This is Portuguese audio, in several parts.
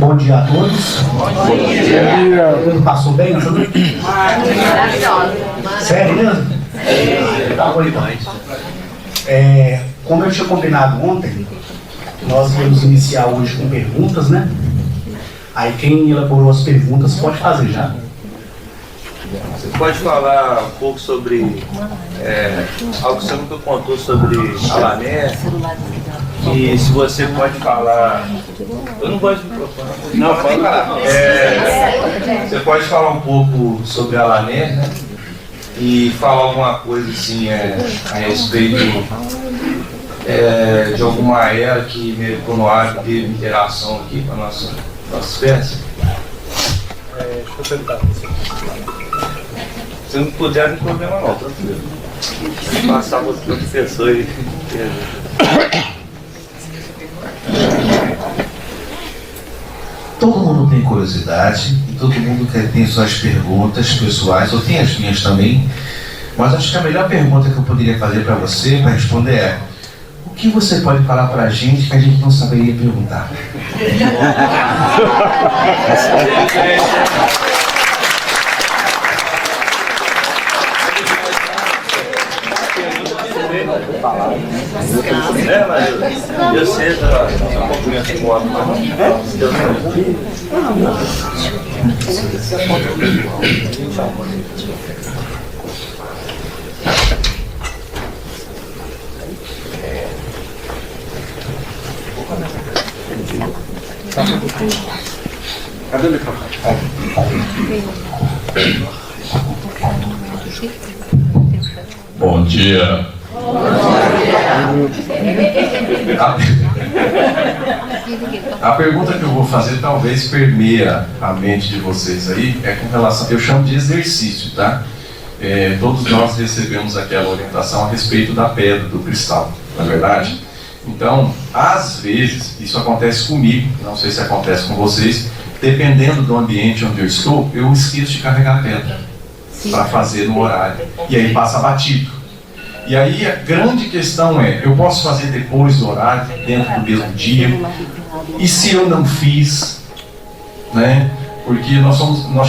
Bom dia a todos. Bom dia. Todo mundo passou bem? Ajudou? Sério mesmo? Tá bom então. Como eu tinha combinado ontem, nós íamos iniciar hoje com perguntas, né? Aí quem elaborou as perguntas pode fazer já. Você pode falar um pouco sobre algo que você nunca contou sobre Alané? E se você pode falar... Eu não gosto de microfone. Não, pode falar. Você pode falar um pouco sobre Alané, né? E falar alguma coisa assim a respeito de alguma era que Mericonoá teve interação aqui com a nossa espécie? Deixa eu tentar. Se não puder, não tem problema não, tranquilo. Passar para outra pessoa e... Todo mundo tem curiosidade, todo mundo tem suas perguntas pessoais, eu tenho as minhas também, mas acho que a melhor pergunta que eu poderia fazer para você, para responder é: o que você pode falar para a gente que a gente não saberia perguntar? Eu sei, um cumprimento de moto, mas Deus Cadê o microfone? Bom dia. A pergunta que eu vou fazer talvez permeia a mente de vocês aí, é com relação, eu chamo de exercício, tá? Todos nós recebemos aquela orientação a respeito da pedra, do cristal, não é verdade? Então, às vezes, isso acontece comigo, não sei se acontece com vocês, dependendo do ambiente onde eu estou, eu esqueço de carregar a pedra para fazer no horário, e aí passa batido. E aí a grande questão é, eu posso fazer depois do horário, dentro do mesmo dia, e se eu não fiz, né? Porque nós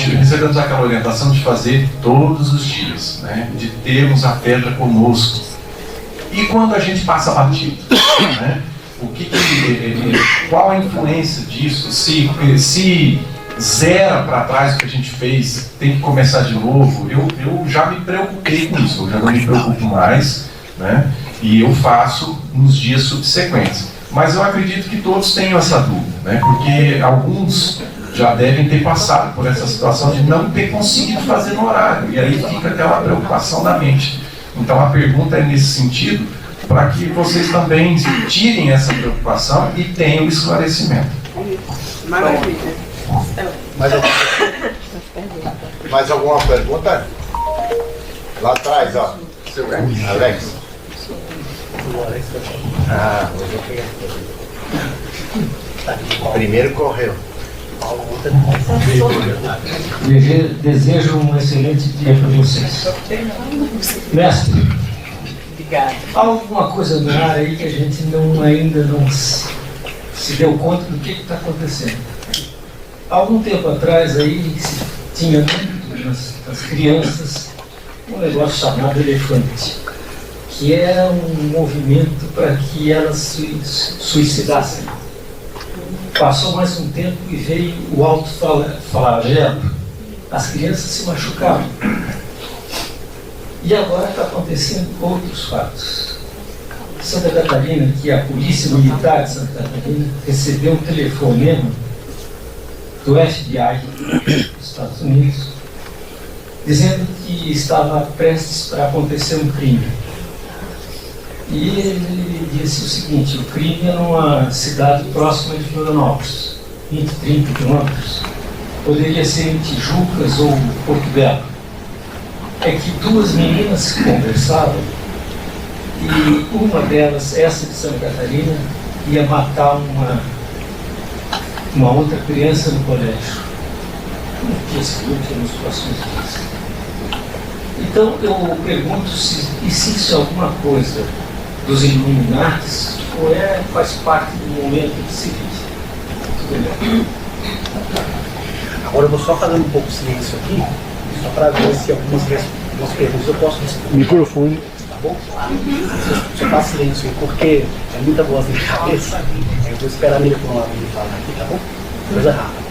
recebemos aquela orientação de fazer todos os dias, né? De termos a pedra conosco. E quando a gente passa batido, né? Qual a influência disso? Se zera para trás o que a gente fez, tem que começar de novo. Eu já me preocupei com isso, eu já não me preocupo mais, né? E eu faço nos dias subsequentes. Mas eu acredito que todos tenham essa dúvida, né? Porque alguns já devem ter passado por essa situação de não ter conseguido fazer no horário, e aí fica aquela preocupação da mente. Então a pergunta é nesse sentido, para que vocês também tirem essa preocupação e tenham o esclarecimento. Maravilha. Mais alguma pergunta? Lá atrás, ó. Alex. Hoje eu peguei. Primeiro correu. Desejo um excelente dia para vocês. Mestre, há alguma coisa no ar aí que a gente ainda não se deu conta do que está acontecendo. Há algum tempo atrás aí se tinha nas crianças um negócio chamado elefante, que era um movimento para que elas se suicidassem. Passou mais um tempo e veio o alto-flagelo, as crianças se machucavam. E agora está acontecendo outros fatos. Santa Catarina, que a Polícia Militar de Santa Catarina recebeu um telefonema do FBI dos Estados Unidos, dizendo que estava prestes para acontecer um crime. E ele disse o seguinte: o crime é numa cidade próxima de Florianópolis, 20, 30 quilômetros. Poderia ser em Tijucas ou Porto Belo. É que duas meninas conversavam e uma delas, essa de Santa Catarina, ia matar uma outra criança no colégio. No dia seguinte, nos próximos dias. Então eu pergunto se existe alguma coisa dos Illuminatis ou faz parte do momento que se vive. Tudo bem? Agora eu vou só fazer um pouco de silêncio aqui, só para ver se algumas perguntas eu posso responder. Microfone. Tá bom? Só faz silêncio aí, porque é muita voz na cabeça. Aí eu vou esperar a minha palavra me falar aqui, tá bom? Coisa rápida.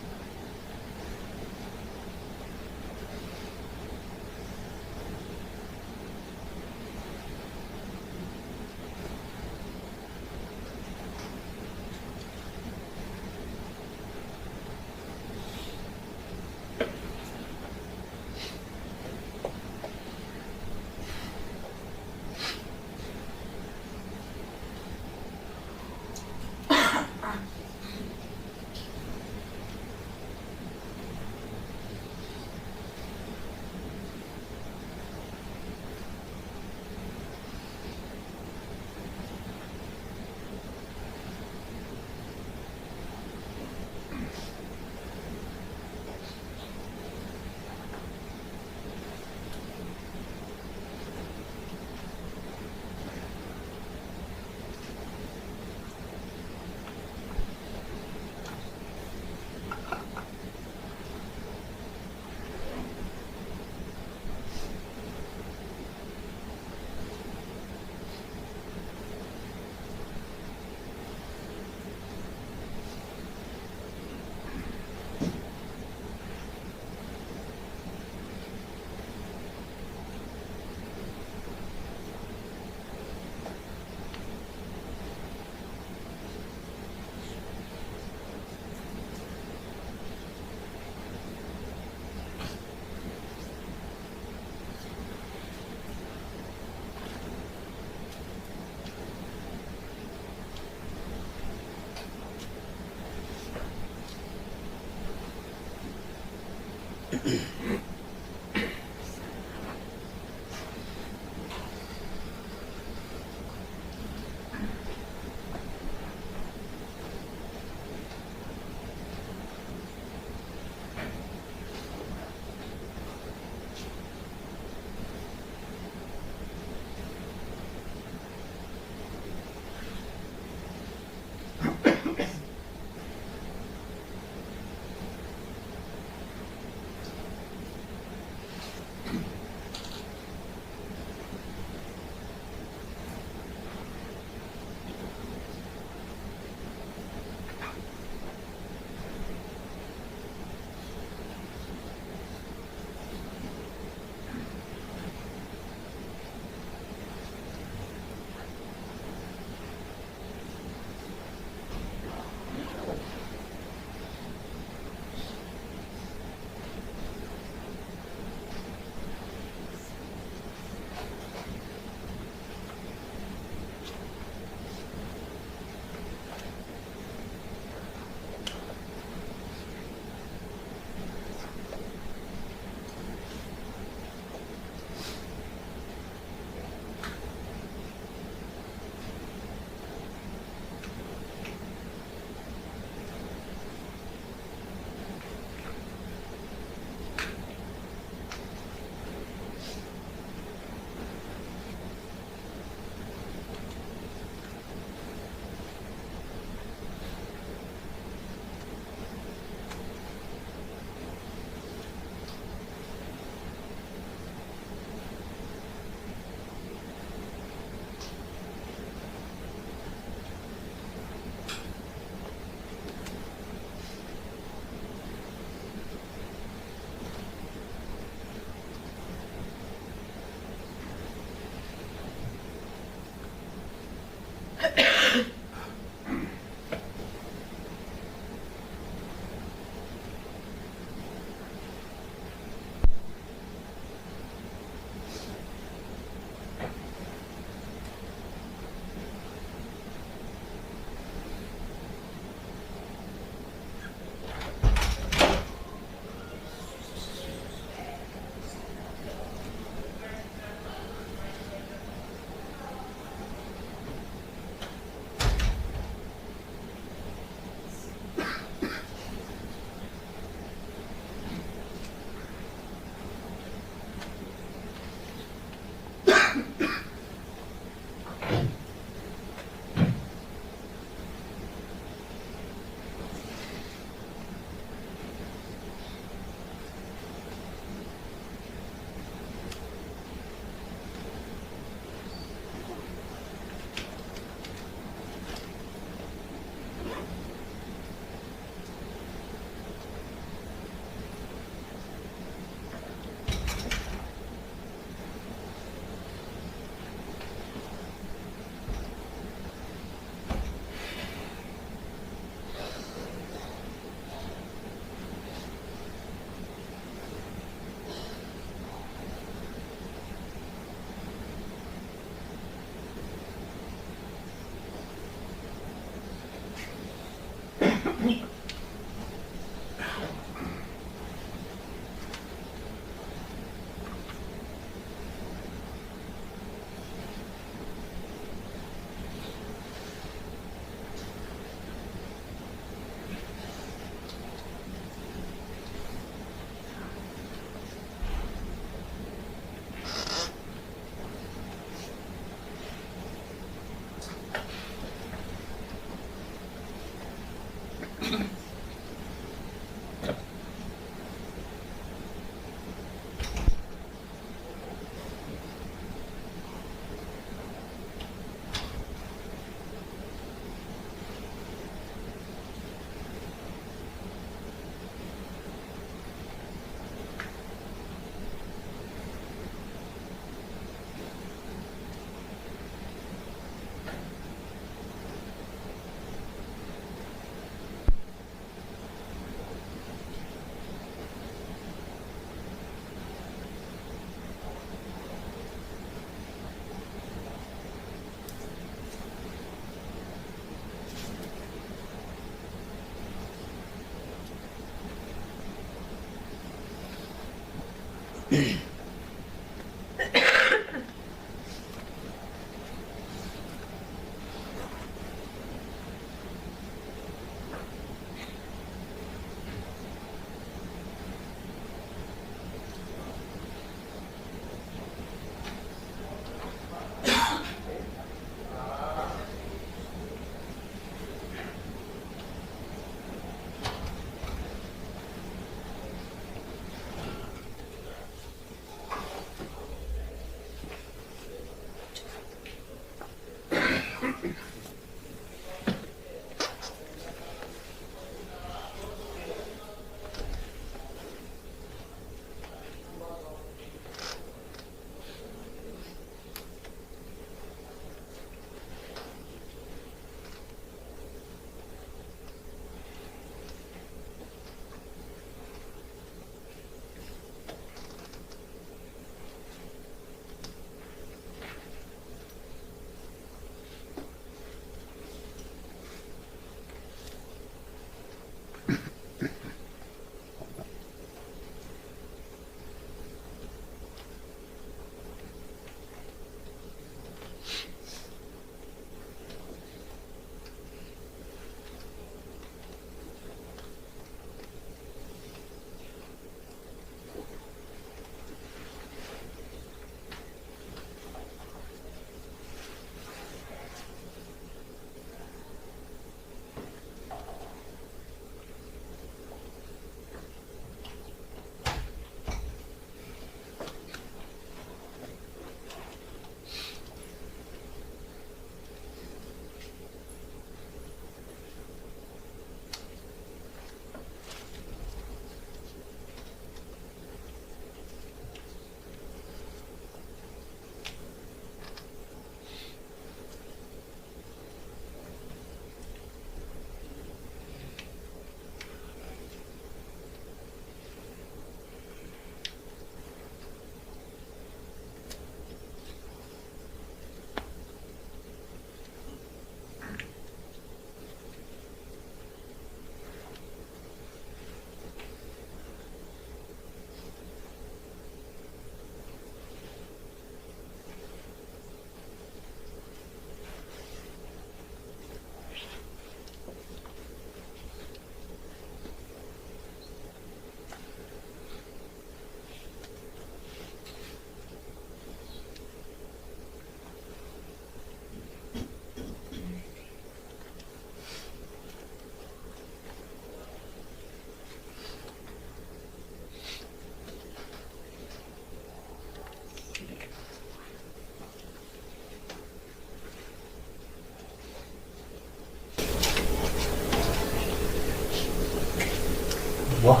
Ó.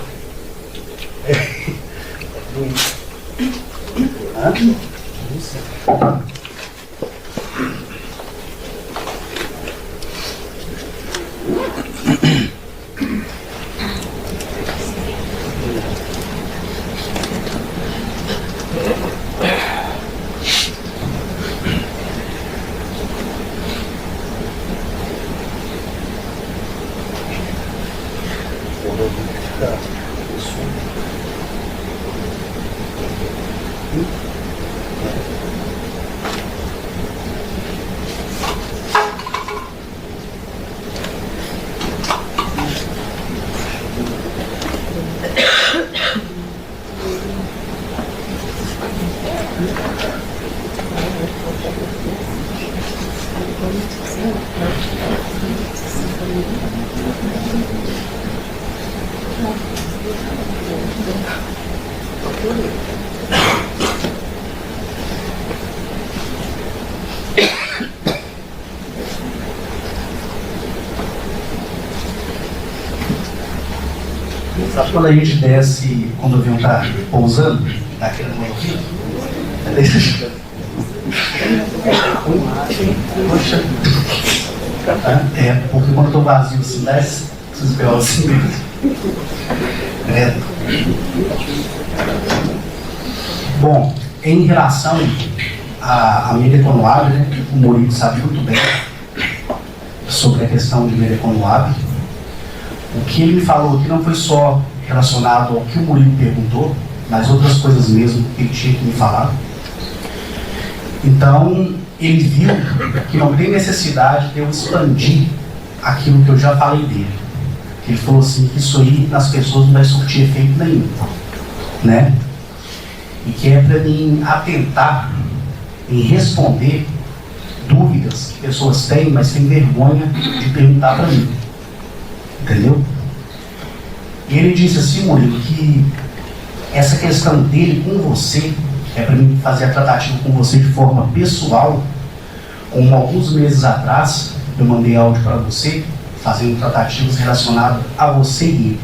Hã? Isso. Sabe quando a gente desce, quando o avião está pousando, dá aquela mãozinha? É, porque quando eu estou vazio assim, desce, preciso pegar assim mesmo. É. Bom, em relação à Mira Econoab, né, o Murilo sabe muito bem sobre a questão de Mira Econoab. O que ele me falou aqui não foi só relacionado ao que o Murilo perguntou, mas outras coisas mesmo que ele tinha que me falar. Então, ele viu que não tem necessidade de eu expandir aquilo que eu já falei dele. Ele falou assim, que isso aí nas pessoas não vai surtir efeito nenhum, né? E que é para mim atentar em responder dúvidas que pessoas têm, mas têm vergonha de perguntar para mim. Entendeu? E ele disse assim, Murilo, que essa questão dele com você, é para mim fazer a tratativa com você de forma pessoal, como alguns meses atrás, eu mandei áudio para você, fazendo tratativas relacionadas a você e ele.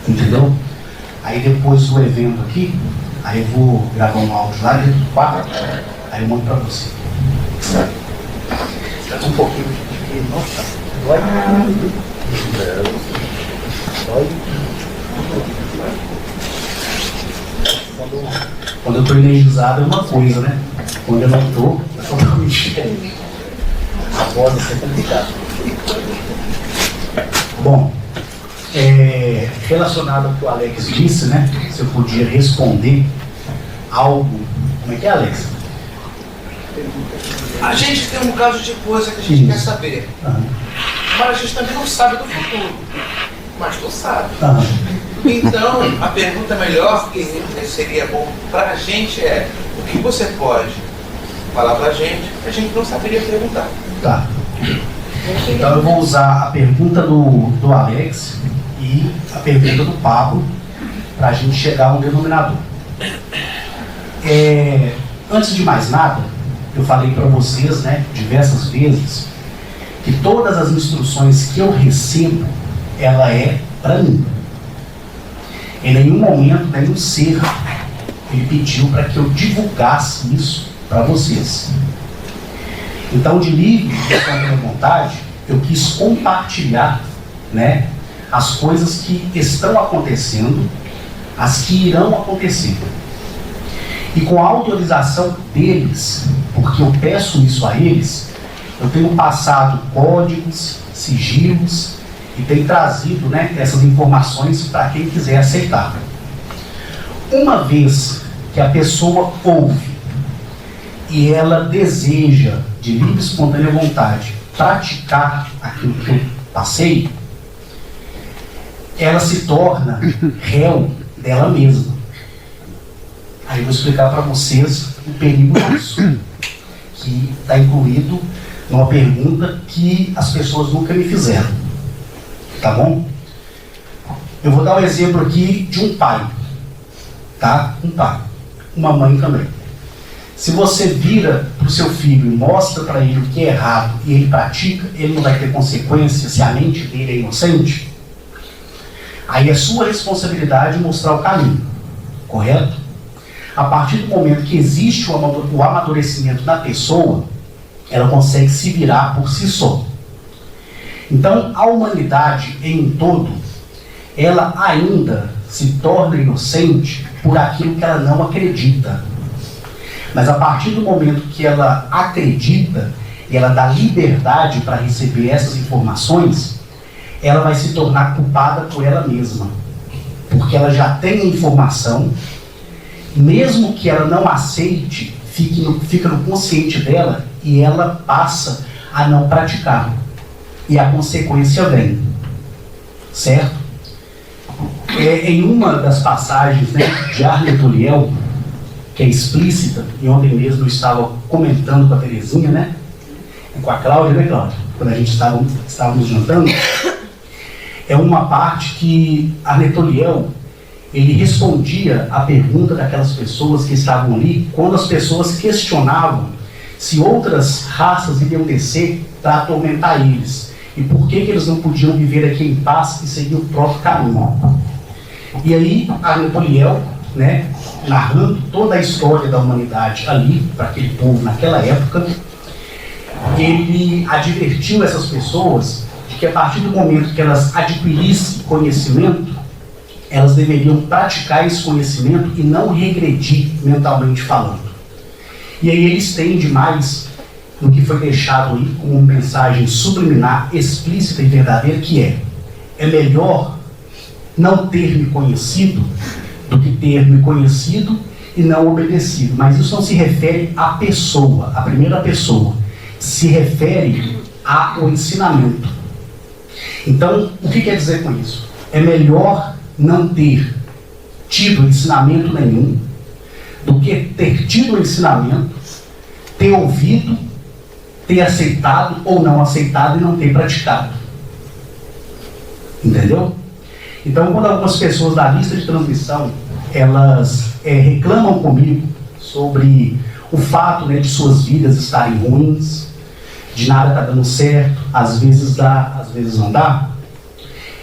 Entendeu? Aí depois do evento aqui, aí eu vou gravar um áudio lá dentro do quarto, aí eu mando para você. Um pouquinho de... Nossa, dói. Dói. Quando eu estou energizado é uma coisa, né? Quando eu não estou, é totalmente diferente. A voz é complicada. Bom, relacionado ao que o Alex disse, né? Se eu podia responder algo. Como é que é, Alex? A gente tem um bocado de coisa que a gente quer saber. Mas a gente também não sabe do futuro. Mas tu sabe. Então, a pergunta melhor que seria bom pra gente é: o que você pode falar pra gente que a gente não saberia perguntar? Tá. Então eu vou usar a pergunta do Alex e a pergunta do Pablo para a gente chegar a um denominador. Antes de mais nada, eu falei para vocês, né, diversas vezes, que todas as instruções que eu recebo, ela é para mim. Em nenhum momento, nenhum ser, ele pediu para que eu divulgasse isso para vocês. Então, de livre e espontânea vontade, eu quis compartilhar, né, as coisas que estão acontecendo, as que irão acontecer. E com a autorização deles, porque eu peço isso a eles, eu tenho passado códigos, sigilos e tenho trazido, né, essas informações para quem quiser aceitar. Uma vez que a pessoa ouve e ela deseja, de livre e espontânea vontade, praticar aquilo que eu passei, ela se torna réu dela mesma. Aí eu vou explicar para vocês o perigo disso, que está incluído numa pergunta que as pessoas nunca me fizeram. Tá bom? Eu vou dar um exemplo aqui de um pai. Tá? Um pai. Uma mãe também. Se você vira para o seu filho e mostra para ele o que é errado e ele pratica, ele não vai ter consequência se a mente dele é inocente? Aí é sua responsabilidade mostrar o caminho. Correto? A partir do momento que existe o amadurecimento da pessoa, ela consegue se virar por si só. Então, a humanidade em todo, ela ainda se torna inocente por aquilo que ela não acredita. Mas a partir do momento que ela acredita e ela dá liberdade para receber essas informações, ela vai se tornar culpada por ela mesma. Porque ela já tem a informação, mesmo que ela não aceite, fica no consciente dela e ela passa a não praticar. E a consequência vem. Certo? Em uma das passagens, né, de Arleth Uliel, que é explícita, e ontem mesmo eu estava comentando com a Terezinha, né? E com a Cláudia, né, Cláudia? Quando a gente estávamos jantando, é uma parte que Arleth Uliel, ele respondia a pergunta daquelas pessoas que estavam ali, quando as pessoas questionavam se outras raças iriam descer para atormentar eles, e por que eles não podiam viver aqui em paz e seguir o próprio caminho. E aí, Arleth Uliel, né, narrando toda a história da humanidade ali, para aquele povo naquela época, ele advertiu essas pessoas de que a partir do momento que elas adquirissem conhecimento, elas deveriam praticar esse conhecimento e não regredir mentalmente falando. E aí ele estende mais no que foi deixado aí como uma mensagem subliminar, explícita e verdadeira, que é melhor não ter me conhecido do que ter me conhecido e não obedecido. Mas isso não se refere à pessoa, à primeira pessoa. Se refere ao ensinamento. Então, o que quer dizer com isso? É melhor não ter tido ensinamento nenhum do que ter tido o ensinamento, ter ouvido, ter aceitado ou não aceitado e não ter praticado. Entendeu? Então, quando algumas pessoas da lista de transmissão, elas reclamam comigo sobre o fato, né, de suas vidas estarem ruins, de nada estar dando certo, às vezes dá, às vezes não dá,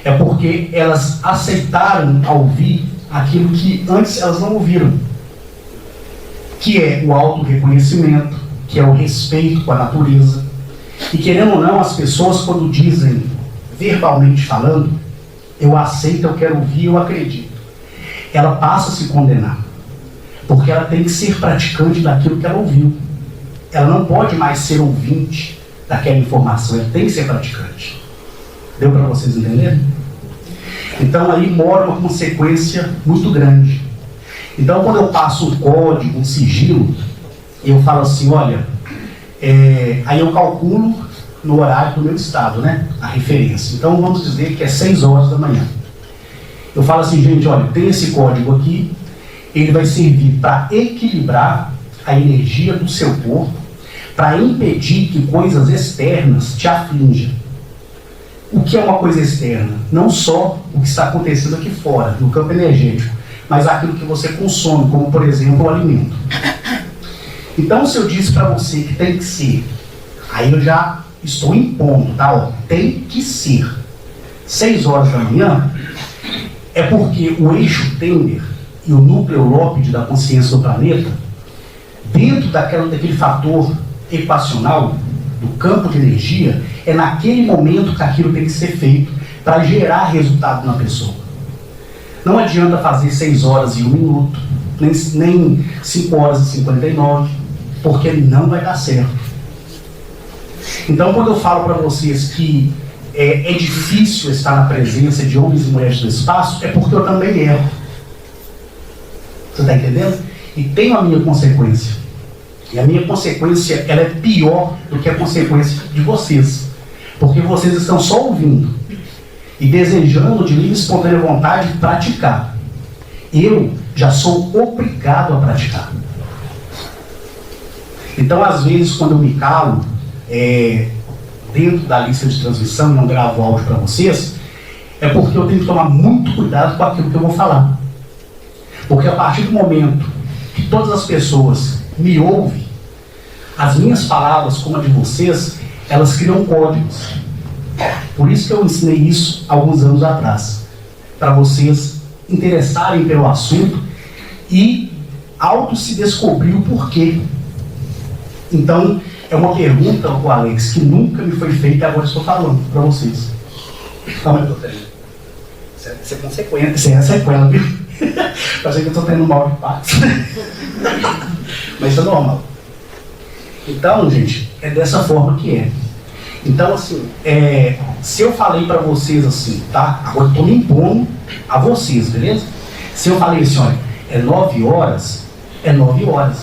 é porque elas aceitaram a ouvir aquilo que antes elas não ouviram, que é o auto-reconhecimento, que é o respeito com a natureza. E querendo ou não, as pessoas, quando dizem, verbalmente falando, eu aceito, eu quero ouvir, eu acredito, ela passa a se condenar, porque ela tem que ser praticante daquilo que ela ouviu. Ela não pode mais ser ouvinte daquela informação, ela tem que ser praticante. Deu para vocês entenderem? Então aí mora uma consequência muito grande. Então quando eu passo um código, um sigilo, eu falo assim, olha, aí eu calculo no horário do meu estado, né? A referência. Então vamos dizer que é 6 horas da manhã. Eu falo assim, gente, olha, tem esse código aqui, ele vai servir para equilibrar a energia do seu corpo, para impedir que coisas externas te aflijam. O que é uma coisa externa? Não só o que está acontecendo aqui fora, no campo energético, mas aquilo que você consome, como por exemplo o alimento. Então se eu disse para você que tem que ser, aí eu já estou impondo, tá? Ó, tem que ser 6 horas da manhã, é porque o eixo Tender e o núcleo lópide da consciência do planeta, dentro daquele fator equacional, do campo de energia, é naquele momento que aquilo tem que ser feito para gerar resultado na pessoa. Não adianta fazer 6 horas e 1 minuto, nem 5 horas e 59, porque não vai dar certo. Então, quando eu falo para vocês que é difícil estar na presença de homens e mulheres do espaço, é porque eu também erro. Você está entendendo? E tem a minha consequência. E a minha consequência, ela é pior do que a consequência de vocês. Porque vocês estão só ouvindo e desejando de livre e espontânea vontade praticar. Eu já sou obrigado a praticar. Então, às vezes, quando eu me calo, dentro da lista de transmissão, não gravo áudio para vocês, é porque eu tenho que tomar muito cuidado com aquilo que eu vou falar. Porque a partir do momento que todas as pessoas me ouvem, as minhas palavras, como a de vocês, elas criam códigos. Por isso que eu ensinei isso alguns anos atrás, para vocês interessarem pelo assunto e se descobrir o porquê. Então, é uma pergunta, Alex, que nunca me foi feita e agora estou falando para vocês. Calma aí, doutor. Isso é consequência, isso é sequela, viu? Parece que eu estou tendo mal de paz. Mas isso é normal. Então, gente, é dessa forma que é. Então, assim, se eu falei para vocês assim, tá? Agora eu estou me impondo a vocês, beleza? Se eu falei assim, olha, é 9 horas, é 9 horas.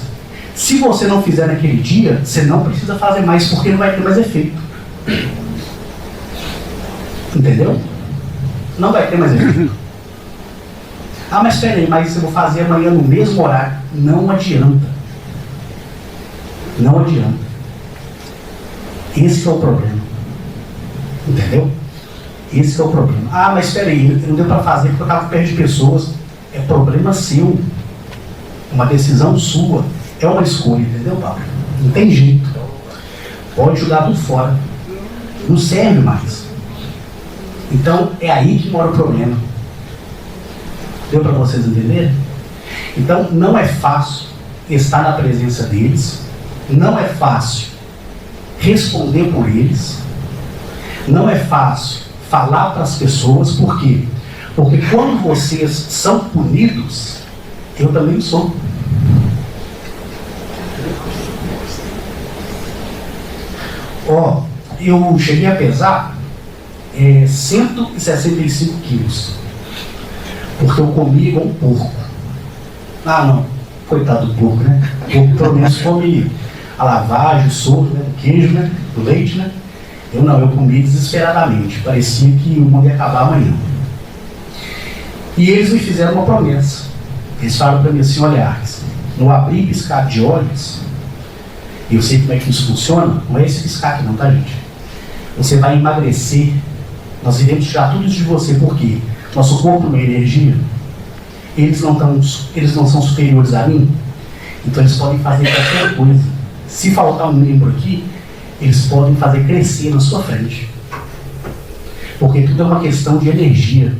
Se você não fizer naquele dia, você não precisa fazer mais, porque não vai ter mais efeito. Entendeu? Não vai ter mais efeito. Ah, mas espera aí, mas eu vou fazer amanhã no mesmo horário. Não adianta. Não adianta. Esse que é o problema. Entendeu? Esse que é o problema. Ah, mas espera aí, não deu para fazer porque eu estava perto de pessoas. É problema seu. Uma decisão sua. É uma escolha, entendeu, Paulo? Não tem jeito. Pode jogar tudo fora. Não serve mais. Então, é aí que mora o problema. Deu para vocês entenderem? Então, não é fácil estar na presença deles. Não é fácil responder por eles. Não é fácil falar para as pessoas. Por quê? Porque quando vocês são punidos, eu também sou. Ó, eu cheguei a pesar 165 quilos. Porque eu comi igual um porco. Ah, não. Coitado do porco, né? O porco pelo menos come a lavagem, o soro, né? O queijo, né? O leite, né? Eu não, eu comi desesperadamente. Parecia que o mundo ia acabar amanhã. E eles me fizeram uma promessa. Eles falaram para mim assim, olha, Arques, no abrir e piscar de olhos, eu sei como é que isso funciona, não é esse piscar aqui não, tá, gente? Você vai emagrecer, nós iremos tirar tudo isso de você, porque nosso corpo não é energia, eles não são superiores a mim, então eles podem fazer qualquer coisa. Se faltar um membro aqui, eles podem fazer crescer na sua frente. Porque tudo é uma questão de energia.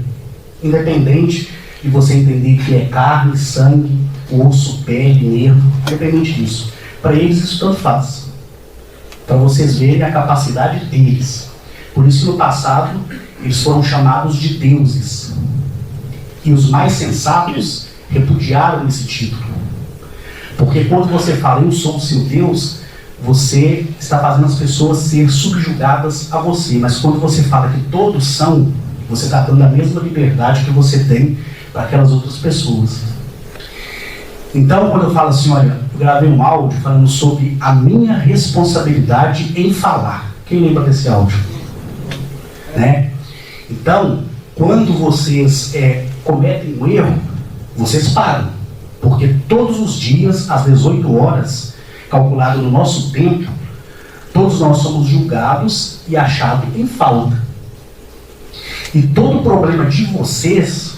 Independente de você entender que é carne, sangue, osso, pele, nervo, independente disso. Para eles isso tanto faz. Para vocês verem a capacidade deles. Por isso que no passado eles foram chamados de deuses. E os mais sensatos repudiaram esse título. Porque quando você fala, eu sou o seu Deus, você está fazendo as pessoas ser subjugadas a você. Mas quando você fala que todos são, você está dando a mesma liberdade que você tem para aquelas outras pessoas. Então, quando eu falo assim, olha, eu gravei um áudio falando sobre a minha responsabilidade em falar. Quem lembra desse áudio? Né? Então, quando vocês cometem um erro, vocês param. Porque todos os dias, às 18 horas, calculado no nosso tempo, todos nós somos julgados e achados em falta. E todo o problema de vocês,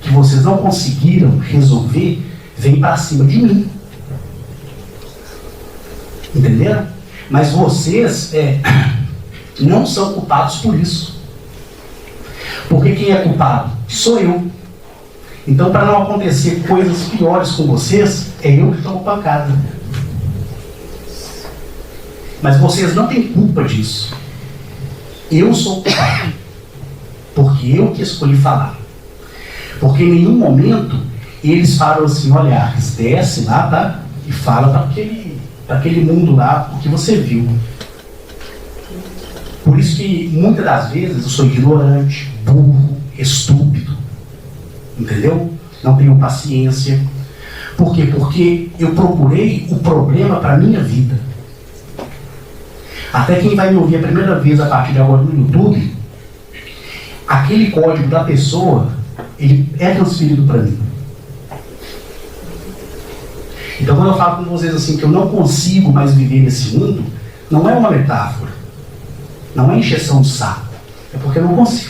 que vocês não conseguiram resolver, vem para cima de mim. Entenderam? Mas vocês não são culpados por isso. Porque quem é culpado? Sou eu. Então, para não acontecer coisas piores com vocês, é eu que tomo pancada. Mas vocês não têm culpa disso. Eu sou culpado. Porque eu que escolhi falar. Porque em nenhum momento eles falam assim, olha, Arques, desce lá, tá? E fala para aquele mundo lá, o que você viu. Por isso que muitas das vezes eu sou ignorante, burro, estúpido. Entendeu? Não tenho paciência. Por quê? Porque eu procurei o problema para a minha vida. Até quem vai me ouvir a primeira vez a partir de agora no YouTube, aquele código da pessoa, ele é transferido para mim. Então quando eu falo com vocês assim que eu não consigo mais viver nesse mundo, não é uma metáfora. Não é encheção de saco. É porque eu não consigo.